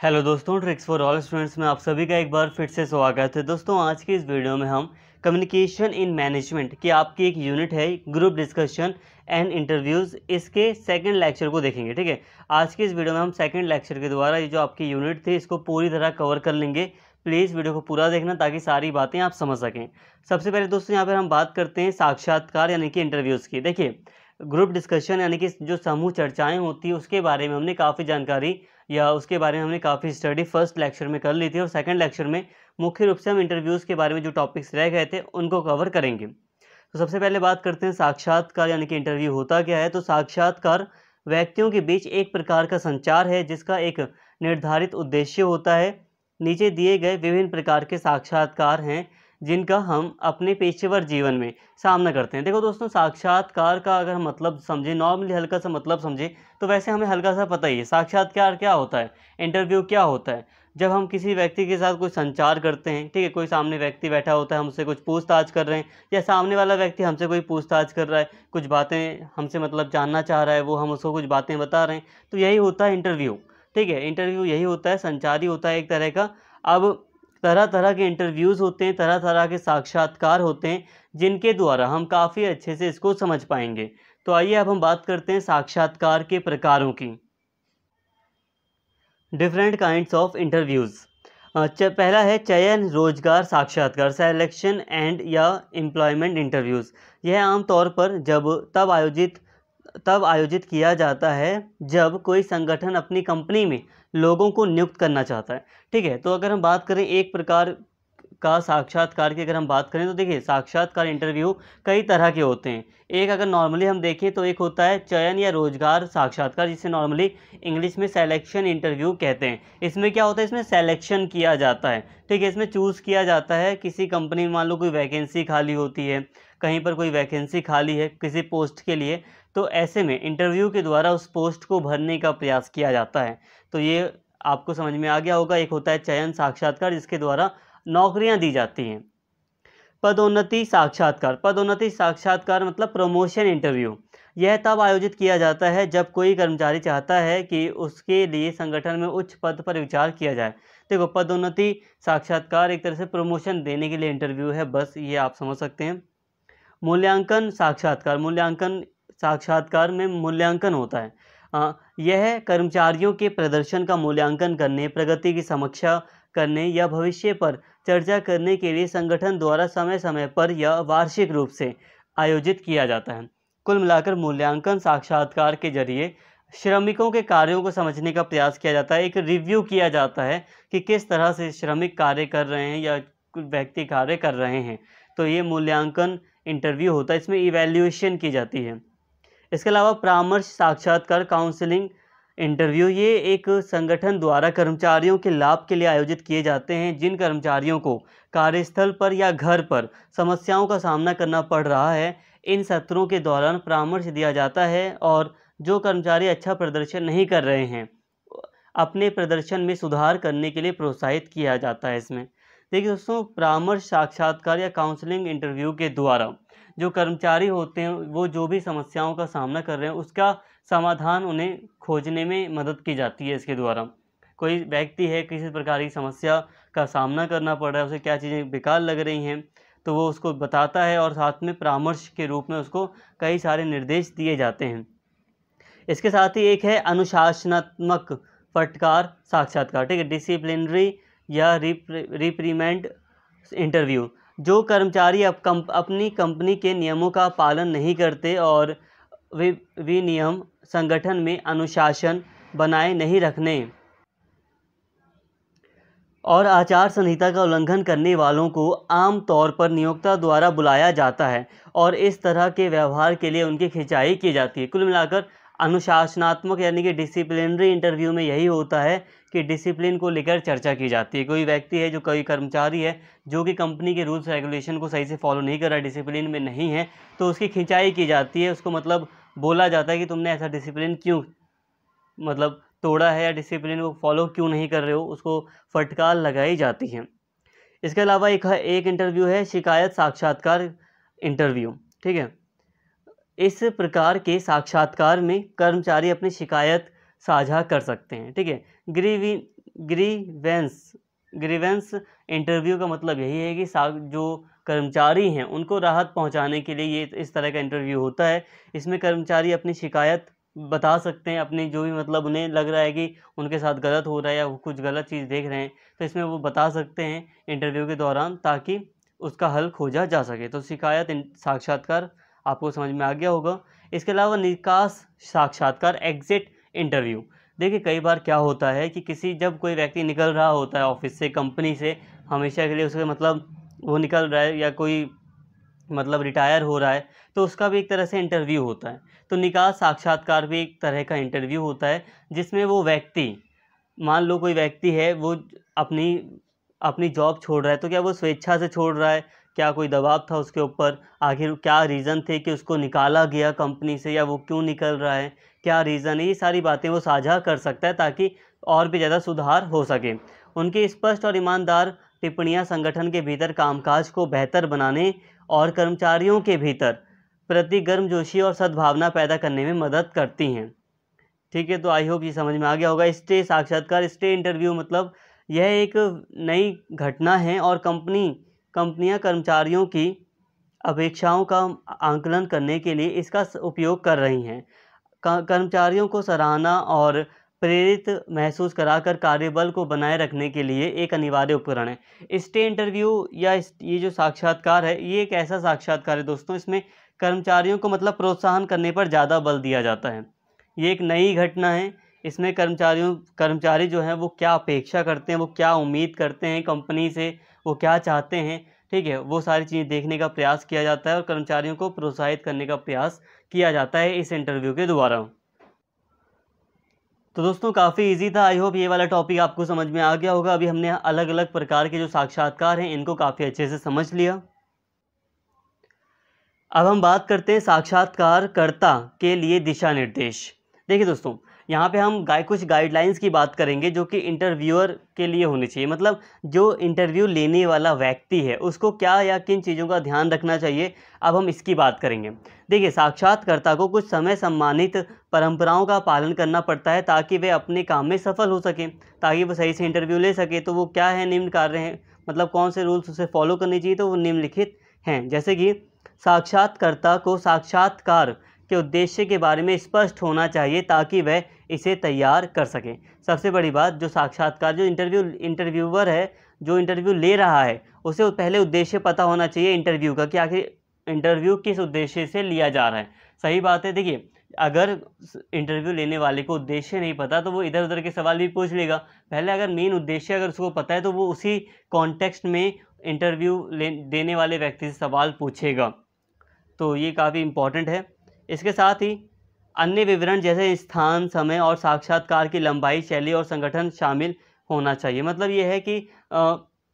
Hello दोस्तों, tricks for all students में आप सभी का एक बार फिर से स्वागत है। दोस्तों, आज की इस वीडियो में हम कम्युनिकेशन इन मैनेजमेंट की आपकी एक यूनिट है ग्रुप डिस्कशन एंड इंटरव्यूज़, इसके सेकंड लेक्चर को देखेंगे। ठीक है, आज की इस वीडियो में हम सेकंड लेक्चर के द्वारा ये जो आपकी यूनिट थी इसको पूरी तरह कवर कर लेंगे। प्लीज़ वीडियो को पूरा देखना ताकि सारी बातें आप समझ सकें। सबसे पहले दोस्तों यहाँ पर हम बात करते हैं साक्षात्कार यानी कि इंटरव्यूज़ की। देखिए, ग्रुप डिस्कशन यानी कि जो समूह चर्चाएँ होती हैं उसके बारे में हमने काफ़ी जानकारी या उसके बारे में हमने काफ़ी स्टडी फर्स्ट लेक्चर में कर ली थी, और सेकंड लेक्चर में मुख्य रूप से हम इंटरव्यूज़ के बारे में जो टॉपिक्स रह गए थे उनको कवर करेंगे। तो सबसे पहले बात करते हैं साक्षात्कार यानी कि इंटरव्यू होता क्या है। तो साक्षात्कार व्यक्तियों के बीच एक प्रकार का संचार है जिसका एक निर्धारित उद्देश्य होता है। नीचे दिए गए विभिन्न प्रकार के साक्षात्कार हैं जिनका हम अपने पेशेवर जीवन में सामना करते हैं। देखो दोस्तों, साक्षात्कार का अगर हम मतलब समझें, नॉर्मली हल्का सा मतलब समझें, तो वैसे हमें हल्का सा पता ही है साक्षात्कार क्या होता है, इंटरव्यू क्या होता है। जब हम किसी व्यक्ति के साथ कोई संचार करते हैं, ठीक है, कोई सामने व्यक्ति बैठा होता है, हमसे कुछ पूछताछ कर रहे हैं, या सामने वाला व्यक्ति हमसे कोई पूछताछ कर रहा है, कुछ बातें हमसे मतलब जानना चाह रहा है, वो हम उसको कुछ बातें बता रहे हैं, तो यही होता है इंटरव्यू। ठीक है, इंटरव्यू यही होता है, संचार ही होता है एक तरह का। अब तरह तरह के इंटरव्यूज़ होते हैं, तरह तरह के साक्षात्कार होते हैं जिनके द्वारा हम काफ़ी अच्छे से इसको समझ पाएंगे। तो आइए अब हम बात करते हैं साक्षात्कार के प्रकारों की। Different kinds of interviews. पहला है चयन रोजगार साक्षात्कार, सेलेक्शन एंड या एम्प्लॉयमेंट इंटरव्यूज़। यह आमतौर पर तब आयोजित किया जाता है जब कोई संगठन अपनी कंपनी में लोगों को नियुक्त करना चाहता है। ठीक है, तो अगर हम बात करें एक प्रकार का साक्षात्कार की, अगर हम बात करें तो देखिए, साक्षात्कार इंटरव्यू कई तरह के होते हैं। एक अगर नॉर्मली हम देखें तो एक होता है चयन या रोजगार साक्षात्कार, जिसे नॉर्मली इंग्लिश में सिलेक्शन इंटरव्यू कहते हैं। इसमें क्या होता है, इसमें सिलेक्शन किया जाता है। ठीक है, इसमें चूज़ किया जाता है किसी कंपनी में, मान लो कोई वैकेंसी खाली होती है, कहीं पर कोई वैकेंसी खाली है किसी पोस्ट के लिए, तो ऐसे में इंटरव्यू के द्वारा उस पोस्ट को भरने का प्रयास किया जाता है। तो ये आपको समझ में आ गया होगा। एक होता है चयन साक्षात्कार जिसके द्वारा नौकरियां दी जाती हैं। पदोन्नति साक्षात्कार, पदोन्नति साक्षात्कार मतलब प्रमोशन इंटरव्यू। यह तब आयोजित किया जाता है जब कोई कर्मचारी चाहता है कि उसके लिए संगठन में उच्च पद पर विचार किया जाए। देखो, पदोन्नति साक्षात्कार एक तरह से प्रमोशन देने के लिए इंटरव्यू है, बस ये आप समझ सकते हैं। मूल्यांकन साक्षात्कार, मूल्यांकन साक्षात्कार में मूल्यांकन होता है। यह कर्मचारियों के प्रदर्शन का मूल्यांकन करने, प्रगति की समीक्षा करने या भविष्य पर चर्चा करने के लिए संगठन द्वारा समय समय पर या वार्षिक रूप से आयोजित किया जाता है। कुल मिलाकर मूल्यांकन साक्षात्कार के जरिए श्रमिकों के कार्यों को समझने का प्रयास किया जाता है। एक रिव्यू किया जाता है कि किस तरह से श्रमिक कार्य कर रहे हैं या व्यक्ति कार्य कर रहे हैं। तो ये मूल्यांकन इंटरव्यू होता है, इसमें इवैल्यूएशन की जाती है। इसके अलावा परामर्श साक्षात्कार, काउंसलिंग इंटरव्यू, ये एक संगठन द्वारा कर्मचारियों के लाभ के लिए आयोजित किए जाते हैं। जिन कर्मचारियों को कार्यस्थल पर या घर पर समस्याओं का सामना करना पड़ रहा है, इन सत्रों के दौरान परामर्श दिया जाता है, और जो कर्मचारी अच्छा प्रदर्शन नहीं कर रहे हैं अपने प्रदर्शन में सुधार करने के लिए प्रोत्साहित किया जाता है इसमें। देखिए दोस्तों, परामर्श साक्षात्कार या काउंसलिंग इंटरव्यू के द्वारा जो कर्मचारी होते हैं वो जो भी समस्याओं का सामना कर रहे हैं उसका समाधान उन्हें खोजने में मदद की जाती है। इसके द्वारा कोई व्यक्ति है, किसी प्रकार की समस्या का सामना करना पड़ रहा है, उसे क्या चीज़ें बेकार लग रही हैं, तो वो उसको बताता है, और साथ में परामर्श के रूप में उसको कई सारे निर्देश दिए जाते हैं। इसके साथ ही एक है अनुशासनात्मक फटकार साक्षात्कार। ठीक है, डिसिप्लिनरी या रिप्रीमेंट इंटरव्यू। जो कर्मचारी अपनी कंपनी के नियमों का पालन नहीं करते और विनियम संगठन में अनुशासन बनाए नहीं रखने और आचार संहिता का उल्लंघन करने वालों को आम तौर पर नियोक्ता द्वारा बुलाया जाता है, और इस तरह के व्यवहार के लिए उनकी खिंचाई की जाती है। कुल मिलाकर अनुशासनात्मक यानी कि डिसिप्लिनरी इंटरव्यू में यही होता है कि डिसिप्लिन को लेकर चर्चा की जाती है। कोई व्यक्ति है, जो कोई कर्मचारी है जो कि कंपनी के रूल्स रेगुलेशन को सही से फॉलो नहीं कर रहा, डिसिप्लिन में नहीं है, तो उसकी खिंचाई की जाती है। उसको मतलब बोला जाता है कि तुमने ऐसा डिसिप्लिन क्यों मतलब तोड़ा है, या डिसिप्लिन को फॉलो क्यों नहीं कर रहे हो, उसको फटकार लगाई जाती है। इसके अलावा एक इंटरव्यू है शिकायत साक्षात्कार इंटरव्यू। ठीक है, इस प्रकार के साक्षात्कार में कर्मचारी अपनी शिकायत साझा कर सकते हैं। ठीक है, ग्रीवेंस ग्रीवेंस इंटरव्यू का मतलब यही है कि जो कर्मचारी हैं उनको राहत पहुंचाने के लिए ये इस तरह का इंटरव्यू होता है। इसमें कर्मचारी अपनी शिकायत बता सकते हैं, अपनी जो भी मतलब उन्हें लग रहा है कि उनके साथ गलत हो रहा है या वो कुछ गलत चीज़ देख रहे हैं, तो इसमें वो बता सकते हैं इंटरव्यू के दौरान, ताकि उसका हल खोजा जा सके। तो शिकायत साक्षात्कार आपको समझ में आ गया होगा। इसके अलावा निकास साक्षात्कार, एग्जिट इंटरव्यू। देखिए कई बार क्या होता है कि जब कोई व्यक्ति निकल रहा होता है ऑफिस से, कंपनी से, हमेशा के लिए उसके मतलब वो निकल रहा है या कोई मतलब रिटायर हो रहा है, तो उसका भी एक तरह से इंटरव्यू होता है। तो निकास साक्षात्कार भी एक तरह का इंटरव्यू होता है, जिसमें वो व्यक्ति, मान लो कोई व्यक्ति है वो अपनी अपनी जॉब छोड़ रहा है, तो क्या वो स्वेच्छा से छोड़ रहा है, क्या कोई दबाव था उसके ऊपर, आखिर क्या रीज़न थे कि उसको निकाला गया कंपनी से, या वो क्यों निकल रहा है, क्या रीज़न है, ये सारी बातें वो साझा कर सकता है ताकि और भी ज़्यादा सुधार हो सके। उनकी स्पष्ट और ईमानदार टिप्पणियां संगठन के भीतर कामकाज को बेहतर बनाने और कर्मचारियों के भीतर प्रति गर्मजोशी और सद्भावना पैदा करने में मदद करती हैं। ठीक है, तो आई होप ये समझ में आ गया होगा। स्टे साक्षात्कार, स्टे इंटरव्यू मतलब यह एक नई घटना है और कंपनियां कर्मचारियों की अपेक्षाओं का आंकलन करने के लिए इसका उपयोग कर रही हैं। कर्मचारियों को सराहना और प्रेरित महसूस कराकर कार्यबल को बनाए रखने के लिए एक अनिवार्य उपकरण है। स्टे इंटरव्यू या ये जो साक्षात्कार है, ये एक ऐसा साक्षात्कार है दोस्तों, इसमें कर्मचारियों को मतलब प्रोत्साहन करने पर ज़्यादा बल दिया जाता है। ये एक नई घटना है। इसमें कर्मचारी जो हैं वो क्या अपेक्षा करते हैं, वो क्या उम्मीद करते हैं कंपनी से, वो क्या चाहते हैं, ठीक है, वो सारी चीज़ देखने का प्रयास किया जाता है और कर्मचारियों को प्रोत्साहित करने का प्रयास किया जाता है इस इंटरव्यू के द्वारा। तो दोस्तों काफ़ी इजी था, आई होप ये वाला टॉपिक आपको समझ में आ गया होगा। अभी हमने अलग अलग प्रकार के जो साक्षात्कार हैं इनको काफ़ी अच्छे से समझ लिया। अब हम बात करते हैं साक्षात्कारकर्ता के लिए दिशा निर्देश। देखिए दोस्तों, यहाँ पे हम कुछ गाइडलाइंस की बात करेंगे जो कि इंटरव्यूअर के लिए होनी चाहिए। मतलब जो इंटरव्यू लेने वाला व्यक्ति है उसको क्या या किन चीज़ों का ध्यान रखना चाहिए, अब हम इसकी बात करेंगे। देखिए, साक्षात्कर्ता को कुछ समय सम्मानित परंपराओं का पालन करना पड़ता है ताकि वे अपने काम में सफल हो सकें, ताकि वो सही से इंटरव्यू ले सके। तो वो क्या है, निम्न कार्य हैं, मतलब कौन से रूल्स उसे फॉलो करने चाहिए, तो वो निम्नलिखित हैं। जैसे कि साक्षात्कर्ता को साक्षात्कार के उद्देश्य के बारे में स्पष्ट होना चाहिए ताकि वह इसे तैयार कर सकें। सबसे बड़ी बात, जो इंटरव्यूअर है, जो इंटरव्यू ले रहा है, उसे पहले उद्देश्य पता होना चाहिए इंटरव्यू का, कि आखिर इंटरव्यू किस उद्देश्य से लिया जा रहा है। सही बात है। देखिए, अगर इंटरव्यू लेने वाले को उद्देश्य नहीं पता तो वो इधर उधर के सवाल भी पूछ लेगा। पहले अगर मेन उद्देश्य अगर उसको पता है तो वो उसी कॉन्टेक्स्ट में इंटरव्यू देने वाले व्यक्ति से सवाल पूछेगा। तो ये काफ़ी इम्पॉर्टेंट है। इसके साथ ही अन्य विवरण जैसे स्थान, समय और साक्षात्कार की लंबाई, शैली और संगठन शामिल होना चाहिए। मतलब ये है कि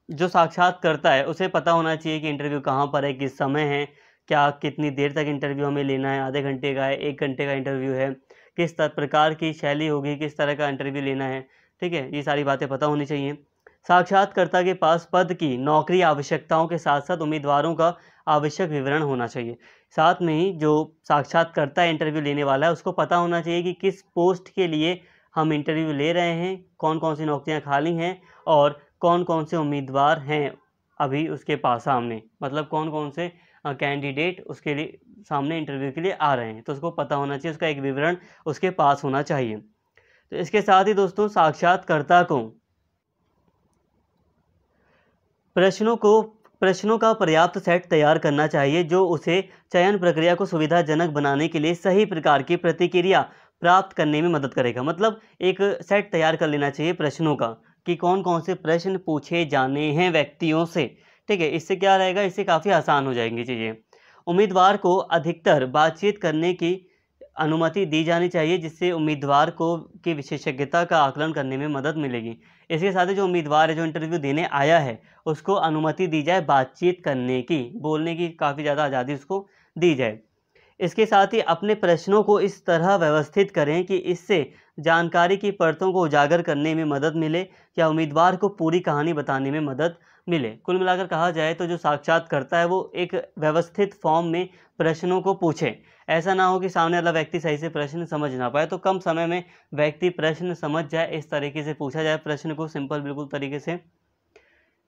जो साक्षात्कर्ता है उसे पता होना चाहिए कि इंटरव्यू कहाँ पर है, किस समय है, क्या कितनी देर तक इंटरव्यू हमें लेना है, आधे घंटे का है, 1 घंटे का इंटरव्यू है, किस प्रकार की शैली होगी, किस तरह का इंटरव्यू लेना है। ठीक है, ये सारी बातें पता होनी चाहिए। साक्षात्कर्ता के पास पद की नौकरी आवश्यकताओं के साथ साथ उम्मीदवारों का आवश्यक विवरण होना चाहिए। साथ में ही जो साक्षात्कर्ता इंटरव्यू लेने वाला है उसको पता होना चाहिए कि किस पोस्ट के लिए हम इंटरव्यू ले रहे हैं, कौन कौन सी नौकरियां खाली हैं और कौन कौन से उम्मीदवार हैं अभी उसके पास सामने, मतलब कौन कौन से कैंडिडेट उसके लिए सामने इंटरव्यू के लिए आ रहे हैं। तो उसको पता होना चाहिए, उसका एक विवरण उसके पास होना चाहिए। तो इसके साथ ही दोस्तों, साक्षात्कर्ता को प्रश्नों का पर्याप्त सेट तैयार करना चाहिए जो उसे चयन प्रक्रिया को सुविधाजनक बनाने के लिए सही प्रकार की प्रतिक्रिया प्राप्त करने में मदद करेगा। मतलब एक सेट तैयार कर लेना चाहिए प्रश्नों का, कि कौन कौन से प्रश्न पूछे जाने हैं व्यक्तियों से। ठीक है, इससे क्या रहेगा, इससे काफ़ी आसान हो जाएंगी चीज़ें। उम्मीदवार को अधिकतर बातचीत करने की अनुमति दी जानी चाहिए, जिससे उम्मीदवार को की विशेषज्ञता का आकलन करने में मदद मिलेगी। इसके साथ ही जो उम्मीदवार है, जो इंटरव्यू देने आया है, उसको अनुमति दी जाए बातचीत करने की, बोलने की काफ़ी ज़्यादा आज़ादी उसको दी जाए। इसके साथ ही अपने प्रश्नों को इस तरह व्यवस्थित करें कि इससे जानकारी की परतों को उजागर करने में मदद मिले या उम्मीदवार को पूरी कहानी बताने में मदद मिले। कुल मिलाकर कहा जाए तो जो साक्षात्कर्ता है वो एक व्यवस्थित फॉर्म में प्रश्नों को पूछे। ऐसा ना हो कि सामने वाला व्यक्ति सही से प्रश्न समझ ना पाए। तो कम समय में व्यक्ति प्रश्न समझ जाए, इस तरीके से पूछा जाए प्रश्न को, सिंपल बिल्कुल तरीके से।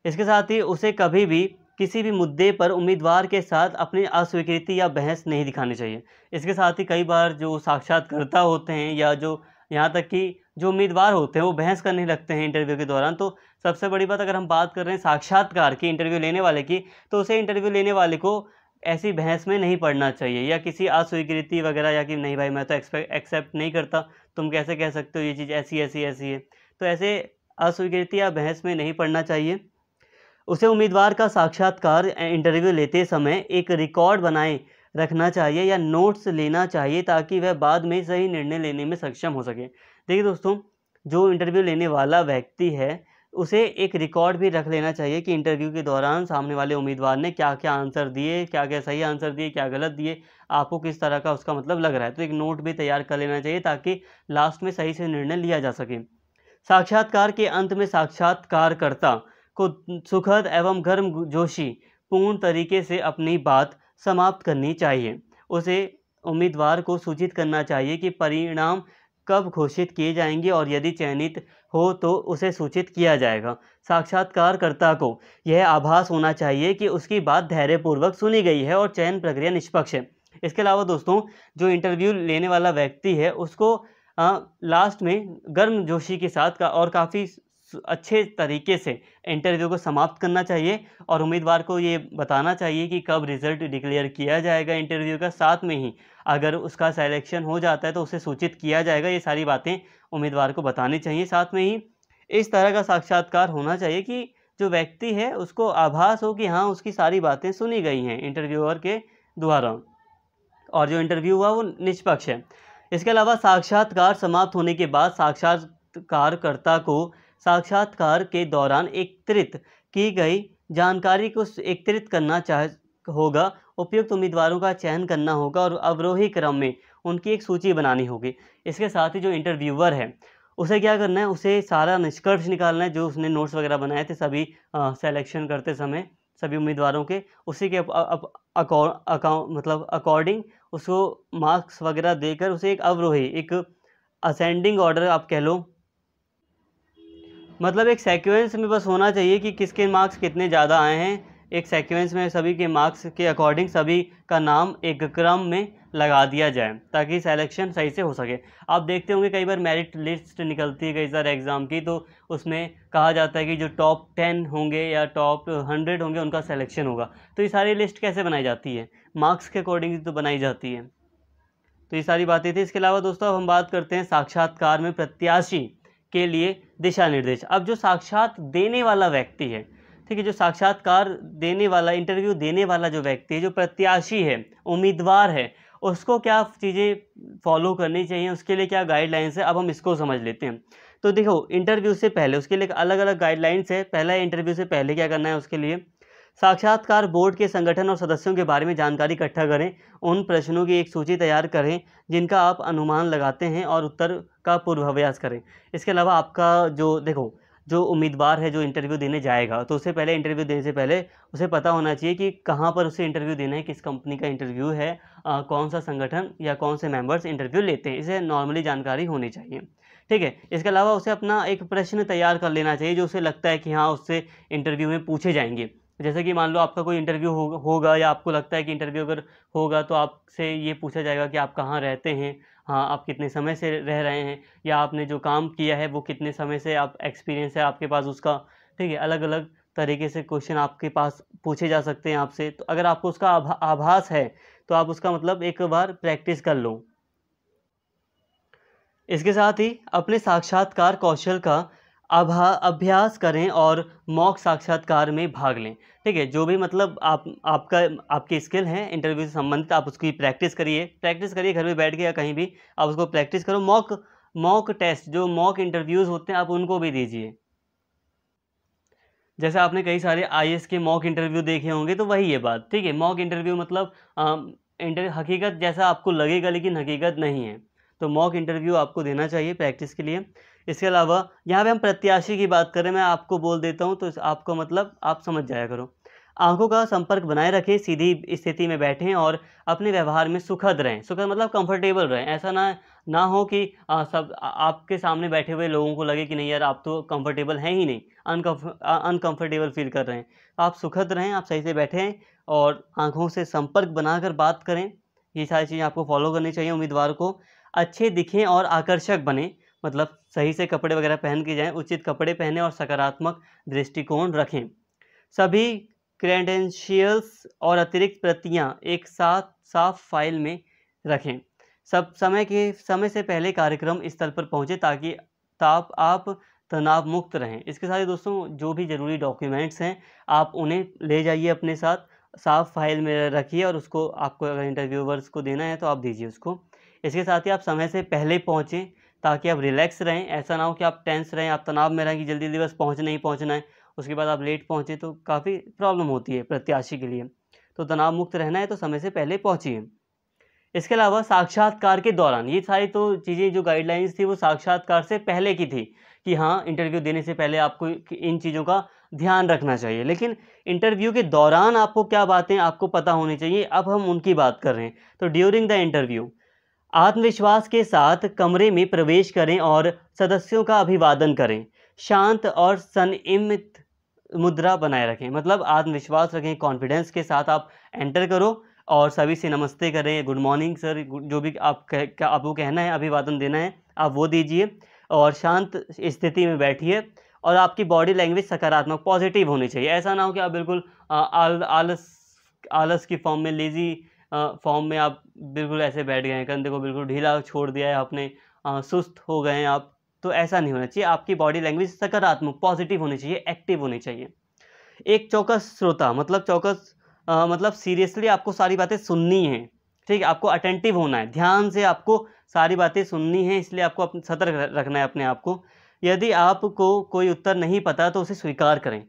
इसके साथ ही उसे कभी भी किसी भी मुद्दे पर उम्मीदवार के साथ अपनी अस्वीकृति या बहस नहीं दिखानी चाहिए। इसके साथ ही कई बार जो साक्षात्कारकर्ता होते हैं या जो यहाँ तक कि जो उम्मीदवार होते हैं वो बहस करने लगते हैं इंटरव्यू के दौरान। तो सबसे बड़ी बात, अगर हम बात कर रहे हैं साक्षात्कार की, इंटरव्यू लेने वाले की, तो उसे इंटरव्यू लेने वाले को ऐसी बहस में नहीं पड़ना चाहिए या किसी अस्वीकृति वगैरह, या कि नहीं भाई मैं तो एक्सेप्ट नहीं करता, तुम कैसे कह सकते हो ये चीज़ ऐसी ऐसी ऐसी है। तो ऐसे अस्वीकृति या बहस में नहीं पड़ना चाहिए। उसे उम्मीदवार का साक्षात्कार इंटरव्यू लेते समय एक रिकॉर्ड बनाए रखना चाहिए या नोट्स लेना चाहिए, ताकि वह बाद में सही निर्णय लेने में सक्षम हो सके। देखिए दोस्तों, जो इंटरव्यू लेने वाला व्यक्ति है उसे एक रिकॉर्ड भी रख लेना चाहिए कि इंटरव्यू के दौरान सामने वाले उम्मीदवार ने क्या क्या आंसर दिए, क्या क्या सही आंसर दिए, क्या गलत दिए, आपको किस तरह का उसका मतलब लग रहा है। तो एक नोट भी तैयार कर लेना चाहिए ताकि लास्ट में सही से निर्णय लिया जा सके। साक्षात्कार के अंत में साक्षात्कारकर्ता को सुखद एवं गर्मजोशी पूर्ण तरीके से अपनी बात समाप्त करनी चाहिए। उसे उम्मीदवार को सूचित करना चाहिए कि परिणाम कब घोषित किए जाएंगे और यदि चयनित हो तो उसे सूचित किया जाएगा। साक्षात्कारकर्ता को यह आभास होना चाहिए कि उसकी बात धैर्यपूर्वक सुनी गई है और चयन प्रक्रिया निष्पक्ष है। इसके अलावा दोस्तों, जो इंटरव्यू लेने वाला व्यक्ति है उसको लास्ट में गर्मजोशी के साथ और काफ़ी अच्छे तरीके से इंटरव्यू को समाप्त करना चाहिए और उम्मीदवार को ये बताना चाहिए कि कब रिज़ल्ट डिक्लेयर किया जाएगा इंटरव्यू का। साथ में ही अगर उसका सिलेक्शन हो जाता है तो उसे सूचित किया जाएगा। ये सारी बातें उम्मीदवार को बतानी चाहिए। साथ में ही इस तरह का साक्षात्कार होना चाहिए कि जो व्यक्ति है उसको आभास हो कि हाँ, उसकी सारी बातें सुनी गई हैं इंटरव्यूअर के द्वारा और जो इंटरव्यू हुआ वो निष्पक्ष है। इसके अलावा साक्षात्कार समाप्त होने के बाद साक्षात्कारकर्ता को साक्षात्कार के दौरान एकत्रित की गई जानकारी को एकत्रित करना होगा, उपयुक्त उम्मीदवारों का चयन करना होगा और अवरोही क्रम में उनकी एक सूची बनानी होगी। इसके साथ ही जो इंटरव्यूअर है उसे क्या करना है, उसे सारा निष्कर्ष निकालना है जो उसने नोट्स वगैरह बनाए थे सभी सिलेक्शन करते समय सभी उम्मीदवारों के, उसी के अकॉर्डिंग उसको मार्क्स वगैरह देकर उसे एक अवरोही, एक असेंडिंग ऑर्डर आप कह लो, मतलब एक सीक्वेंस में बस होना चाहिए कि किसके मार्क्स कितने ज़्यादा आए हैं। एक सीक्वेंस में सभी के मार्क्स के अकॉर्डिंग सभी का नाम एक क्रम में लगा दिया जाए ताकि सिलेक्शन सही से हो सके। आप देखते होंगे कई बार मेरिट लिस्ट निकलती है कई सारे एग्ज़ाम की, तो उसमें कहा जाता है कि जो टॉप 10 होंगे या टॉप 100 होंगे उनका सिलेक्शन होगा। तो ये सारी लिस्ट कैसे बनाई जाती है, मार्क्स के अकॉर्डिंग तो बनाई जाती है। तो ये सारी बातें थी। इसके अलावा दोस्तों अब हम बात करते हैं साक्षात्कार में प्रत्याशी के लिए दिशा निर्देश। अब जो साक्षात देने वाला व्यक्ति है, ठीक है, जो साक्षात्कार देने वाला, इंटरव्यू देने वाला जो व्यक्ति है, जो प्रत्याशी है, उम्मीदवार है, उसको क्या चीज़ें फॉलो करनी चाहिए, उसके लिए क्या गाइडलाइंस है, अब हम इसको समझ लेते हैं। तो देखो, इंटरव्यू से पहले उसके लिए अलग अलग गाइडलाइंस है। पहला इंटरव्यू से पहले क्या करना है, उसके लिए साक्षात्कार बोर्ड के संगठन और सदस्यों के बारे में जानकारी इकट्ठा करें। उन प्रश्नों की एक सूची तैयार करें जिनका आप अनुमान लगाते हैं और उत्तर का पूर्वाभ्यास करें। इसके अलावा आपका जो उम्मीदवार है जो इंटरव्यू देने जाएगा, तो उससे पहले इंटरव्यू देने से पहले उसे पता होना चाहिए कि कहाँ पर उसे इंटरव्यू देना है, किस कंपनी का इंटरव्यू है, कौन सा संगठन या कौन से मेंबर्स इंटरव्यू लेते हैं, इसे नॉर्मली जानकारी होनी चाहिए। ठीक है। इसके अलावा उसे अपना एक प्रश्न तैयार कर लेना चाहिए जो उसे लगता है कि हाँ, उससे इंटरव्यू में पूछे जाएंगे। जैसे कि मान लो आपका कोई इंटरव्यू होगा या आपको लगता है कि इंटरव्यू अगर होगा तो आपसे ये पूछा जाएगा कि आप कहाँ रहते हैं, हाँ, आप कितने समय से रह रहे हैं, या आपने जो काम किया है वो कितने समय से आप एक्सपीरियंस है आपके पास उसका। ठीक है, अलग अलग तरीके से क्वेश्चन आपके पास पूछे जा सकते हैं आपसे। तो अगर आपको उसका आभास है तो आप उसका मतलब एक बार प्रैक्टिस कर लो। इसके साथ ही अपने साक्षात्कार कौशल का अभ्यास करें और मॉक साक्षात्कार में भाग लें। ठीक है, जो भी मतलब आपकी स्किल है इंटरव्यू से संबंधित, आप उसकी प्रैक्टिस करिए घर में बैठ के या कहीं भी आप उसको प्रैक्टिस करो। मॉक टेस्ट, जो मॉक इंटरव्यूज़ होते हैं, आप उनको भी दीजिए। जैसे आपने कई सारे आईएएस के मॉक इंटरव्यू देखे होंगे, तो वही ये बात। ठीक है, मॉक इंटरव्यू मतलब हकीकत जैसा आपको लगेगा लेकिन हकीकत नहीं है। तो मॉक इंटरव्यू आपको देना चाहिए प्रैक्टिस के लिए। इसके अलावा यहाँ पे हम प्रत्याशी की बात करें, मैं आपको बोल देता हूँ तो आपको मतलब आप समझ जाया करो। आंखों का संपर्क बनाए रखें, सीधी स्थिति में बैठें और अपने व्यवहार में सुखद रहें। सुखद मतलब कंफर्टेबल रहें। ऐसा ना हो कि आपके सामने बैठे हुए लोगों को लगे कि नहीं यार आप तो कंफर्टेबल हैं ही नहीं, अनकंफर्टेबल फील कर रहे हैं। आप सुखद रहें, आप सही से बैठें और आंखों से संपर्क बनाकर बात करें। ये सारी चीज़ें आपको फॉलो करनी चाहिए उम्मीदवार को। अच्छे दिखें और आकर्षक बने, मतलब सही से कपड़े वगैरह पहन के जाएं, उचित कपड़े पहने और सकारात्मक दृष्टिकोण रखें। सभी क्रेडेंशियल्स और अतिरिक्त प्रतियां एक साथ साफ फाइल में रखें। सब समय से पहले कार्यक्रम स्थल पर पहुंचे ताकि आप तनाव मुक्त रहें। इसके साथ ही दोस्तों जो भी ज़रूरी डॉक्यूमेंट्स हैं आप उन्हें ले जाइए अपने साथ, साफ फाइल में रखिए और उसको आपको अगर इंटरव्यूवर्स को देना है तो आप दीजिए उसको। इसके साथ ही आप समय से पहले पहुँचें ताकि आप रिलैक्स रहें। ऐसा ना हो कि आप टेंस रहें, आप तनाव में रहें कि जल्दी जल्दी बस पहुँचना ही पहुँचना है, उसके बाद आप लेट पहुँचे तो काफ़ी प्रॉब्लम होती है प्रत्याशी के लिए। तो तनाव मुक्त रहना है तो समय से पहले पहुँचिए। इसके अलावा साक्षात्कार के दौरान, ये सारी तो चीज़ें जो गाइडलाइंस थी वो साक्षात्कार से पहले की थी कि हाँ इंटरव्यू देने से पहले आपको इन चीज़ों का ध्यान रखना चाहिए, लेकिन इंटरव्यू के दौरान आपको क्या बातें आपको पता होनी चाहिए, अब हम उनकी बात कर रहे हैं। तो ड्यूरिंग द इंटरव्यू आत्मविश्वास के साथ कमरे में प्रवेश करें और सदस्यों का अभिवादन करें। शांत और संयमित मुद्रा बनाए रखें, मतलब आत्मविश्वास रखें, कॉन्फिडेंस के साथ आप एंटर करो और सभी से नमस्ते करें, गुड मॉर्निंग सर, जो भी आपको कहना है, अभिवादन देना है आप वो दीजिए और शांत स्थिति में बैठिए और आपकी बॉडी लैंग्वेज सकारात्मक पॉजिटिव होनी चाहिए। ऐसा ना हो कि आप बिल्कुल आलस की फॉर्म में, लेज़ी फॉर्म में आप बिल्कुल ऐसे बैठ गए हैं, कंधे को बिल्कुल ढीला छोड़ दिया है आपने, सुस्त हो गए हैं आप, तो ऐसा नहीं होना चाहिए। आपकी बॉडी लैंग्वेज सकारात्मक पॉजिटिव होनी चाहिए, एक्टिव होनी चाहिए। एक चौकस श्रोता, मतलब चौकस मतलब सीरियसली आपको सारी बातें सुननी है, ठीक है, आपको अटेंटिव होना है, ध्यान से आपको सारी बातें सुननी है, इसलिए आपको सतर्क रखना है अपने आप को। यदि आपको कोई उत्तर नहीं पता तो उसे स्वीकार करें।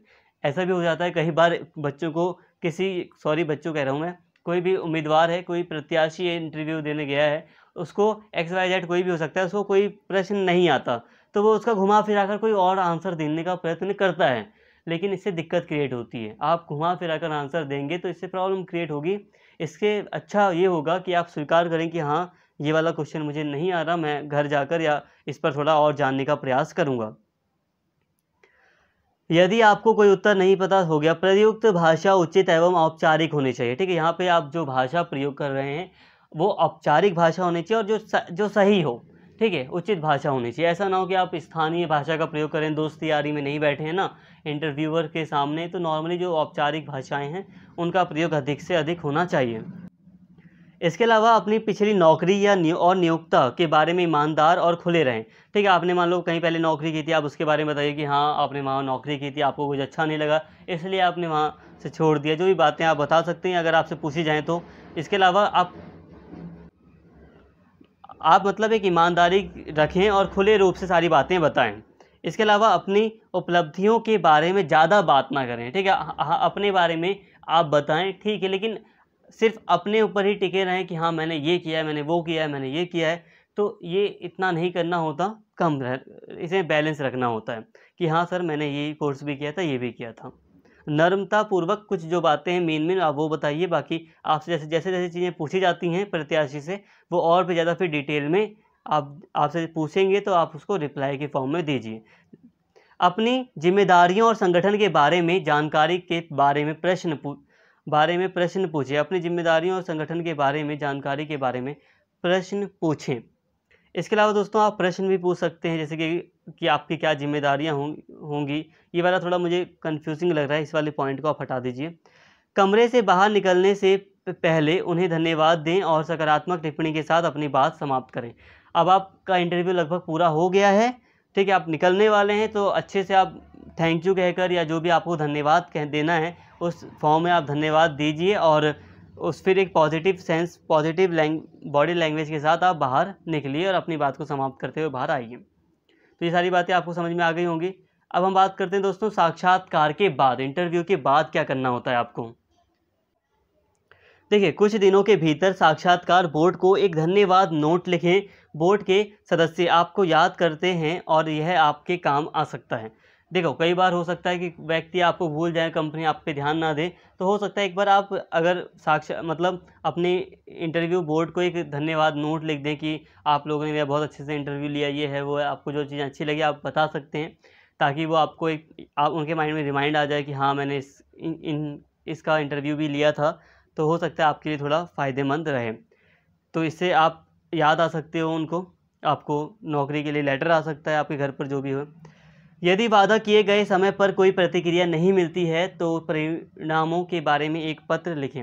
ऐसा भी हो जाता है कई बार बच्चों को बच्चों कह रहा हूँ मैं, कोई भी उम्मीदवार है, कोई प्रत्याशी इंटरव्यू देने गया है, उसको XYZ कोई भी हो सकता है, उसको कोई प्रश्न नहीं आता तो वो उसका घुमा फिरा कर कोई और आंसर देने का प्रयत्न करता है, लेकिन इससे दिक्कत क्रिएट होती है। आप घुमा फिरा कर आंसर देंगे तो इससे प्रॉब्लम क्रिएट होगी। इसके अच्छा ये होगा कि आप स्वीकार करें कि हाँ ये वाला क्वेश्चन मुझे नहीं आ रहा, मैं घर जाकर या इस पर थोड़ा और जानने का प्रयास करूँगा। यदि आपको कोई उत्तर नहीं पता हो गया, प्रयुक्त भाषा उचित एवं औपचारिक होनी चाहिए, ठीक है। यहाँ पे आप जो भाषा प्रयोग कर रहे हैं वो औपचारिक भाषा होनी चाहिए और जो सही हो, ठीक है, उचित भाषा होनी चाहिए। ऐसा ना हो कि आप स्थानीय भाषा का प्रयोग करें, दोस्ती यारी में नहीं बैठे हैं ना इंटरव्यूअर के सामने, तो नॉर्मली जो औपचारिक भाषाएँ हैं उनका प्रयोग अधिक से अधिक होना चाहिए। इसके अलावा अपनी पिछली नौकरी या नियोक्ता के बारे में ईमानदार और खुले रहें, ठीक है। आपने मान लो कहीं पहले नौकरी की थी, आप उसके बारे में बताइए कि हाँ आपने वहाँ नौकरी की थी, आपको कुछ अच्छा नहीं लगा इसलिए आपने वहाँ से छोड़ दिया, जो भी बातें आप बता सकते हैं अगर आपसे पूछी जाएँ तो। इसके अलावा आप मतलब एक ईमानदारी रखें और खुले रूप से सारी बातें बताएं। इसके अलावा अपनी उपलब्धियों के बारे में ज़्यादा बात ना करें, ठीक है। अपने बारे में आप बताएं, ठीक है, लेकिन सिर्फ अपने ऊपर ही टिके रहें कि हाँ मैंने ये किया है, मैंने वो किया है, मैंने ये किया है, तो ये इतना नहीं करना होता, इसे बैलेंस रखना होता है कि हाँ सर मैंने ये कोर्स भी किया था, ये भी किया था। नम्रतापूर्वक कुछ जो बातें हैं मेन आप वो बताइए, बाकी आपसे जैसे चीज़ें पूछी जाती हैं प्रत्याशी से वो और भी ज़्यादा फिर डिटेल में आपसे पूछेंगे तो आप उसको रिप्लाई के फॉर्म में दीजिए। अपनी जिम्मेदारियों और संगठन के बारे में जानकारी के बारे में प्रश्न पूछें। अपनी जिम्मेदारियों और संगठन के बारे में जानकारी के बारे में प्रश्न पूछें। इसके अलावा दोस्तों आप प्रश्न भी पूछ सकते हैं जैसे कि आपकी क्या जिम्मेदारियां होंगी। ये वाला थोड़ा मुझे कंफ्यूजिंग लग रहा है, इस वाले पॉइंट को आप हटा दीजिए। कमरे से बाहर निकलने से पहले उन्हें धन्यवाद दें और सकारात्मक टिप्पणी के साथ अपनी बात समाप्त करें। अब आपका इंटरव्यू लगभग पूरा हो गया है, ठीक है, आप निकलने वाले हैं, तो अच्छे से आप थैंक यू कहकर या जो भी आपको धन्यवाद देना है उस फॉर्म में आप धन्यवाद दीजिए और फिर एक पॉजिटिव बॉडी लैंग्वेज के साथ आप बाहर निकलिए और अपनी बात को समाप्त करते हुए बाहर आइए। तो ये सारी बातें आपको समझ में आ गई होंगी। अब हम बात करते हैं दोस्तों साक्षात्कार के बाद, इंटरव्यू के बाद क्या करना होता है आपको। देखिए कुछ दिनों के भीतर साक्षात्कार बोर्ड को एक धन्यवाद नोट लिखें। बोर्ड के सदस्य आपको याद करते हैं और यह आपके काम आ सकता है। देखो कई बार हो सकता है कि व्यक्ति आपको भूल जाए, कंपनी आप पे ध्यान ना दे, तो हो सकता है एक बार आप अगर मतलब अपने इंटरव्यू बोर्ड को एक धन्यवाद नोट लिख दें कि आप लोगों ने मेरा बहुत अच्छे से इंटरव्यू लिया, ये है वो है, आपको जो चीज़ें अच्छी लगी आप बता सकते हैं, ताकि वो आपको एक आप उनके माइंड में रिमाइंड आ जाए कि हाँ मैंने इसका इंटरव्यू भी लिया था, तो हो सकता है आपके लिए थोड़ा फ़ायदेमंद रहे। तो इससे आप याद आ सकते हो उनको, आपको नौकरी के लिए लेटर आ सकता है आपके घर पर, जो भी हो। यदि वादा किए गए समय पर कोई प्रतिक्रिया नहीं मिलती है तो परिणामों के बारे में एक पत्र लिखें।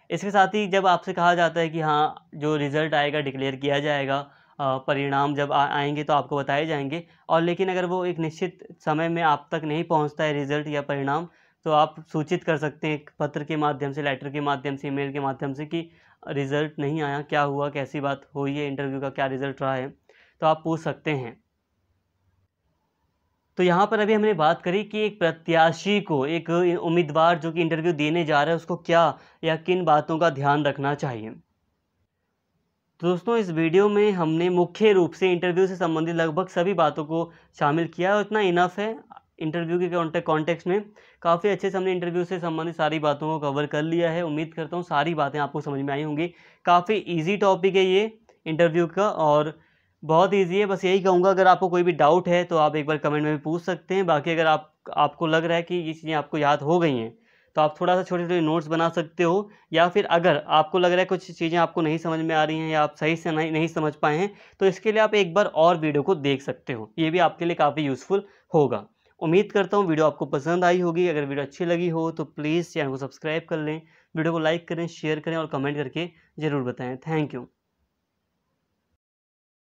इसके साथ ही जब आपसे कहा जाता है कि हाँ जो रिज़ल्ट आएगा डिक्लेयर किया जाएगा, परिणाम जब आएंगे तो आपको बताए जाएंगे, और लेकिन अगर वो एक निश्चित समय में आप तक नहीं पहुंचता है रिज़ल्ट या परिणाम, तो आप सूचित कर सकते हैं एक पत्र के माध्यम से, लेटर के माध्यम से, ईमेल के माध्यम से कि रिज़ल्ट नहीं आया, क्या हुआ, कैसी बात हुई है, इंटरव्यू का क्या रिज़ल्ट रहा है, तो आप पूछ सकते हैं। तो यहाँ पर अभी हमने बात करी कि एक प्रत्याशी को, एक उम्मीदवार जो कि इंटरव्यू देने जा रहा है, उसको क्या या किन बातों का ध्यान रखना चाहिए। तो दोस्तों इस वीडियो में हमने मुख्य रूप से इंटरव्यू से संबंधित लगभग सभी बातों को शामिल किया है, और इतना इनफ है। इंटरव्यू के कॉन्टेक्स्ट में काफ़ी अच्छे से हमने इंटरव्यू से संबंधित सारी बातों को कवर कर लिया है। उम्मीद करता हूँ सारी बातें आपको समझ में आई होंगी। काफ़ी ईजी टॉपिक है ये इंटरव्यू का, और बहुत ईजी है। बस यही कहूँगा, अगर आपको कोई भी डाउट है तो आप एक बार कमेंट में भी पूछ सकते हैं। बाकी अगर आपको लग रहा है कि ये चीज़ें आपको याद हो गई हैं, तो आप थोड़ा सा छोटे छोटे नोट्स बना सकते हो, या फिर अगर आपको लग रहा है कुछ चीज़ें आपको नहीं समझ में आ रही हैं या आप सही से नहीं समझ पाए हैं, तो इसके लिए आप एक बार और वीडियो को देख सकते हो। ये भी आपके लिए काफ़ी यूज़फुल होगा। उम्मीद करता हूँ वीडियो आपको पसंद आई होगी। अगर वीडियो अच्छी लगी हो तो प्लीज़ चैनल को सब्सक्राइब कर लें, वीडियो को लाइक करें, शेयर करें और कमेंट करके ज़रूर बताएं। Thank you.